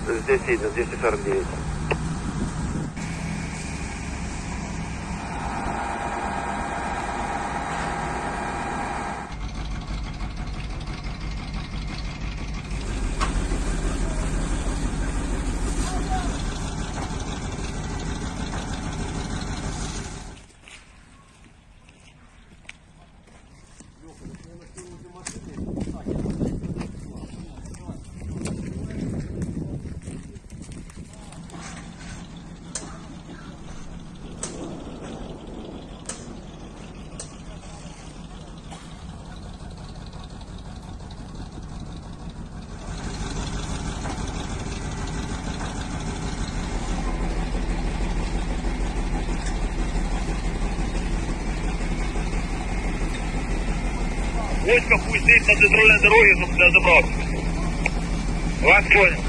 Здесь видно, 249. Войска пусть стоит на центральной дороге, чтобы для забраться. Вас понял.